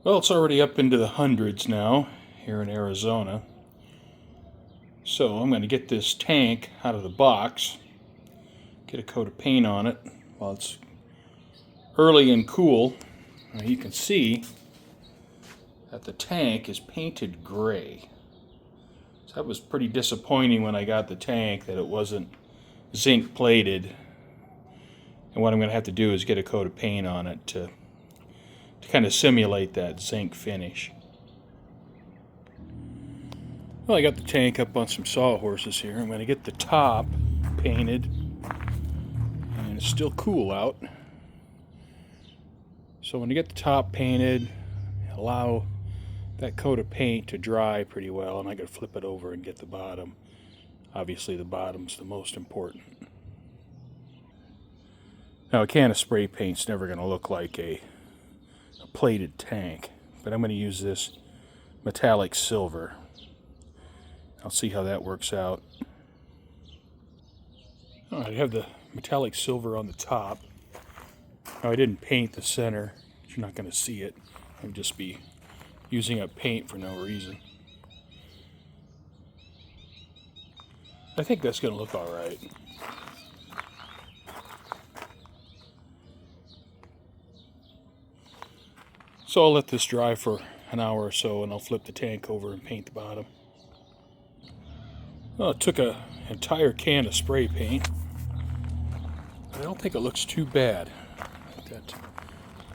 Well, it's already up into the hundreds now here in Arizona. So I'm going to get this tank out of the box, get a coat of paint on it while it's early and cool. Now you can see that the tank is painted gray. So that was pretty disappointing when I got the tank that it wasn't zinc plated. And what I'm going to have to do is get a coat of paint on it to kind of simulate that zinc finish. Well, I got the tank up on some sawhorses here. I'm going to get the top painted, and it's still cool out. So when you get the top painted, allow that coat of paint to dry pretty well, and I got to flip it over and get the bottom. Obviously the bottom's the most important. Now a can of spray paint's never going to look like a plated tank, but I'm going to use this metallic silver. I'll see how that works out. All right, I have the metallic silver on the top. Now I didn't paint the center. You're not going to see it. I'll just be using up paint for no reason. I think that's going to look all right. So I'll let this dry for an hour or so, and I'll flip the tank over and paint the bottom. Well, it took an entire can of spray paint. I don't think it looks too bad. That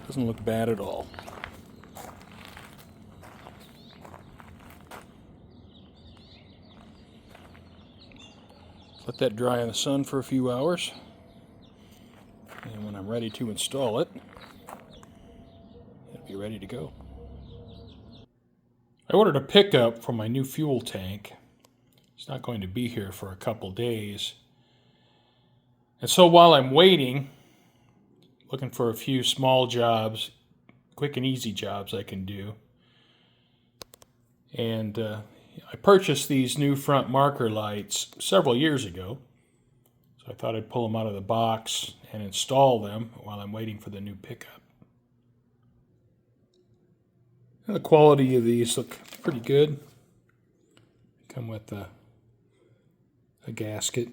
doesn't look bad at all. Let that dry in the sun for a few hours. And when I'm ready to install it, it'll be ready to go. I ordered a pickup for my new fuel tank. It's not going to be here for a couple days. And so while I'm waiting, looking for a few small jobs, quick and easy jobs I can do. And I purchased these new front marker lights several years ago. So I thought I'd pull them out of the box and install them while I'm waiting for the new pickup. And the quality of these look pretty good. Come with a gasket.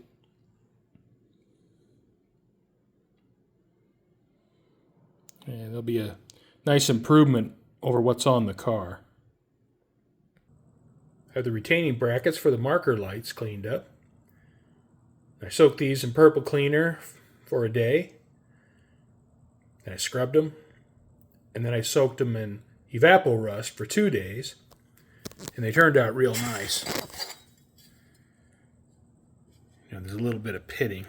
And there'll be a nice improvement over what's on the car. I have the retaining brackets for the marker lights cleaned up. I soaked these in purple cleaner for a day. And I scrubbed them. And then I soaked them in Evaporust for 2 days. And they turned out real nice. You know, there's a little bit of pitting.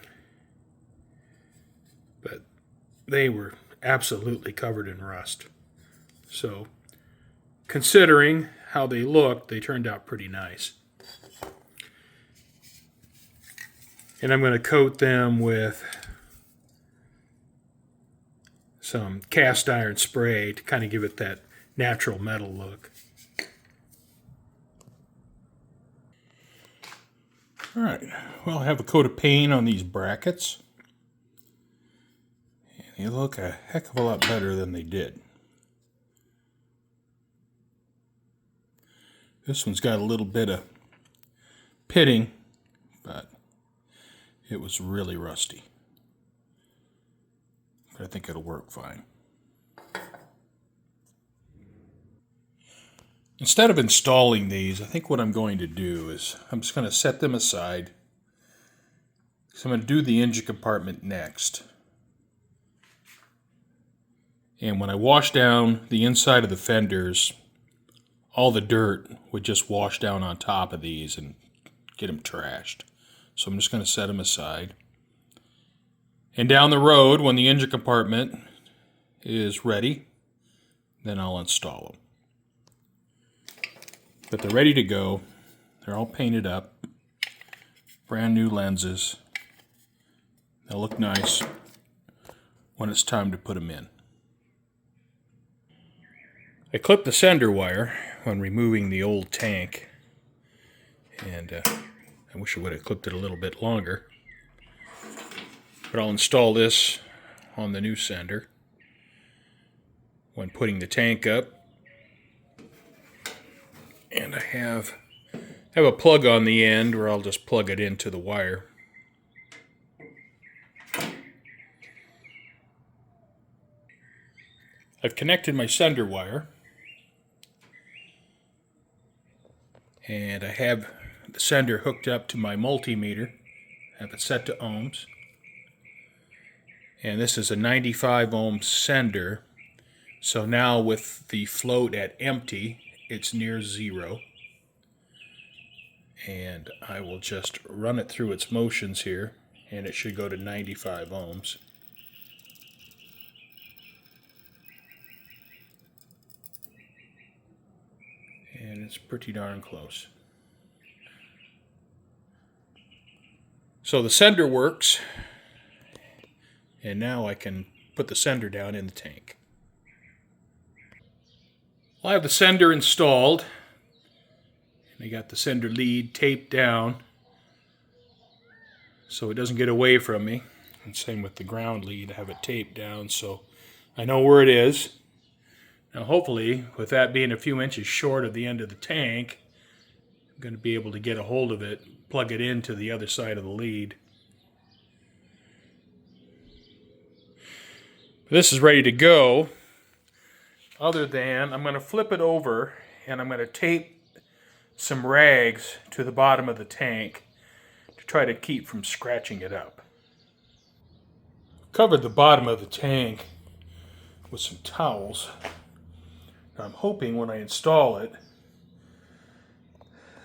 But they were absolutely covered in rust. So, considering how they looked, they turned out pretty nice. And I'm going to coat them with some cast iron spray to kind of give it that natural metal look. All right, well, I have a coat of paint on these brackets. And they look a heck of a lot better than they did. This one's got a little bit of pitting, but it was really rusty. But I think it'll work fine. Instead of installing these, I think what I'm going to do is I'm just going to set them aside. So I'm going to do the engine compartment next. And when I wash down the inside of the fenders, all the dirt would just wash down on top of these and get them trashed. So I'm just going to set them aside. And down the road, when the engine compartment is ready, then I'll install them. But they're ready to go. They're all painted up. Brand new lenses. They'll look nice when it's time to put them in. I clipped the sender wire when removing the old tank. And I wish I would have clipped it a little bit longer. But I'll install this on the new sender when putting the tank up And I have a plug on the end where I'll just plug it into the wire. I've connected my sender wire, and I have the sender hooked up to my multimeter. I have it set to ohms, and this is a 95 ohm sender. So now with the float at empty, it's near zero. And I will just run it through its motions here, and it should go to 95 ohms. And it's pretty darn close. So the sender works, and now I can put the sender down in the tank. Well, I have the sender installed, and I got the sender lead taped down so it doesn't get away from me. And same with the ground lead, I have it taped down so I know where it is. Now hopefully, with that being a few inches short of the end of the tank, I'm going to be able to get a hold of it, plug it into the other side of the lead. This is ready to go, other than I'm going to flip it over and I'm going to tape some rags to the bottom of the tank to try to keep from scratching it up. Covered the bottom of the tank with some towels. Now I'm hoping when I install it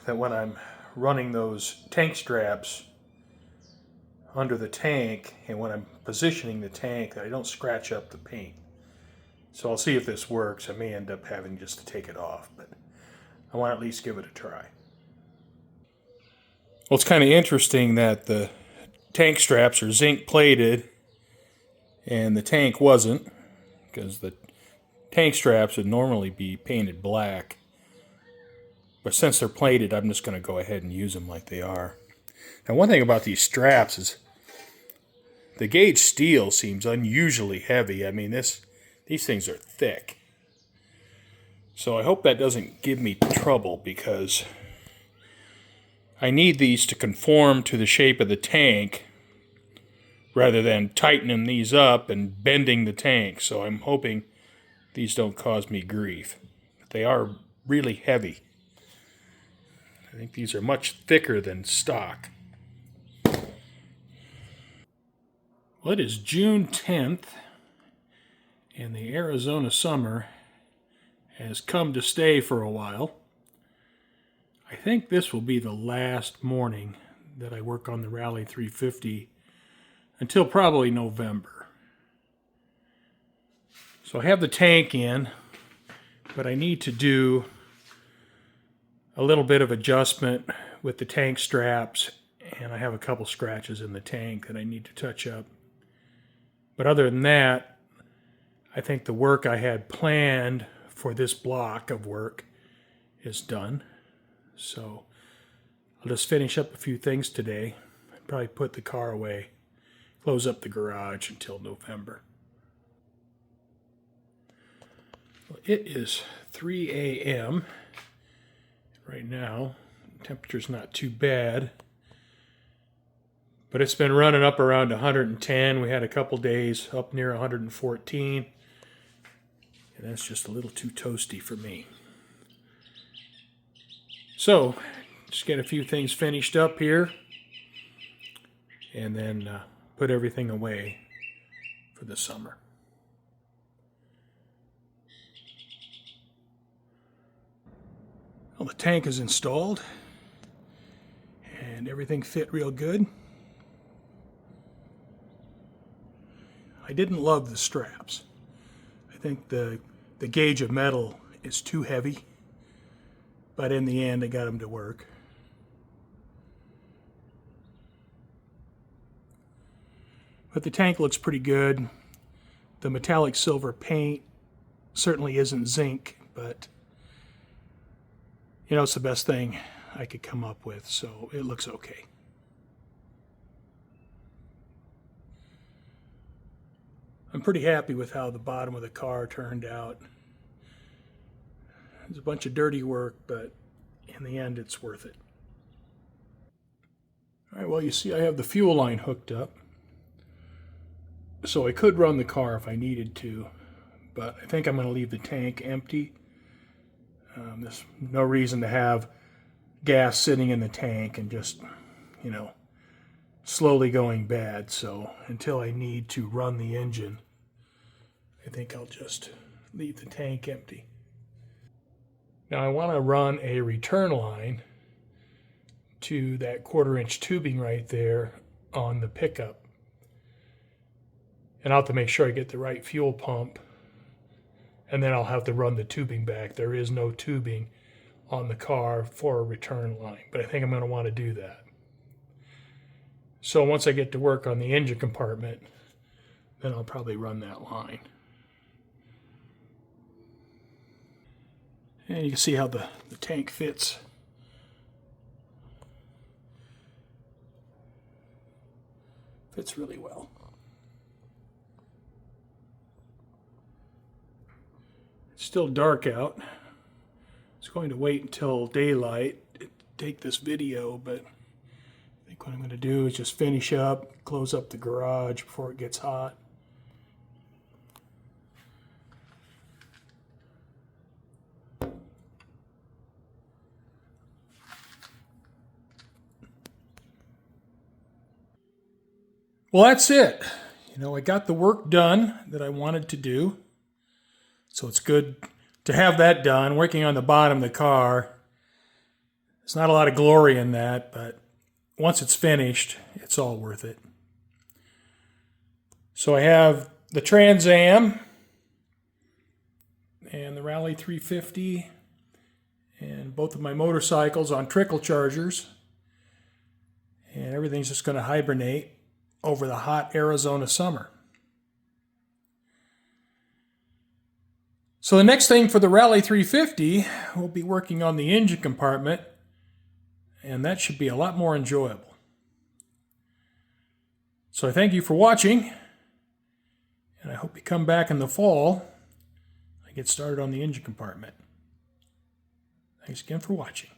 that when I'm running those tank straps under the tank and when I'm positioning the tank that I don't scratch up the paint. So I'll see if this works. I may end up having just to take it off, but I want to at least give it a try. Well, it's kind of interesting that the tank straps are zinc plated and the tank wasn't, because the tank straps would normally be painted black. But since they're plated, I'm just going to go ahead and use them like they are. Now, one thing about these straps is the gauge steel seems unusually heavy. I mean, these things are thick. So I hope that doesn't give me trouble, because I need these to conform to the shape of the tank rather than tightening these up and bending the tank. So I'm hoping these don't cause me grief. But they are really heavy. I think these are much thicker than stock. Well, it is June 10th, and the Arizona summer has come to stay for a while. I think this will be the last morning that I work on the Rallye 350 until probably November. So I have the tank in, but I need to do a little bit of adjustment with the tank straps, and I have a couple scratches in the tank that I need to touch up. But other than that, I think the work I had planned for this block of work is done. So I'll just finish up a few things today, probably put the car away, close up the garage until November. Well, it is 3 a.m. right now. The temperature's not too bad, but it's been running up around 110. We had a couple days up near 114, and that's just a little too toasty for me. So, just get a few things finished up here, and then put everything away for the summer. Well, the tank is installed, and everything fit real good. I didn't love the straps. I think the gauge of metal is too heavy, but in the end I got them to work. But the tank looks pretty good. The metallic silver paint certainly isn't zinc, but it's the best thing I could come up with, so it looks okay. I'm pretty happy with how the bottom of the car turned out. It's a bunch of dirty work, but in the end, it's worth it. All right, well, you see I have the fuel line hooked up. So I could run the car if I needed to, but I think I'm going to leave the tank empty. There's no reason to have gas sitting in the tank and just, you know, slowly going bad. So until I need to run the engine, I think I'll just leave the tank empty. Now I want to run a return line to that 1/4-inch tubing right there on the pickup. And I'll have to make sure I get the right fuel pump, and then I'll have to run the tubing back. There is no tubing on the car for a return line, but I think I'm going to want to do that. So once I get to work on the engine compartment, then I'll probably run that line. And you can see how the tank fits. Fits really well. It's still dark out. I was going to wait until daylight to take this video, but I think what I'm going to do is just finish up, close up the garage before it gets hot. Well, that's it. You know, I got the work done that I wanted to do. So it's good to have that done. Working on the bottom of the car, there's not a lot of glory in that, but once it's finished, it's all worth it. So I have the Trans Am and the Rallye 350 and both of my motorcycles on trickle chargers. And everything's just going to hibernate over the hot Arizona summer. So the next thing for the Rallye 350, we'll be working on the engine compartment, and that should be a lot more enjoyable. So I thank you for watching, and I hope you come back in the fall and get started on the engine compartment. Thanks again for watching.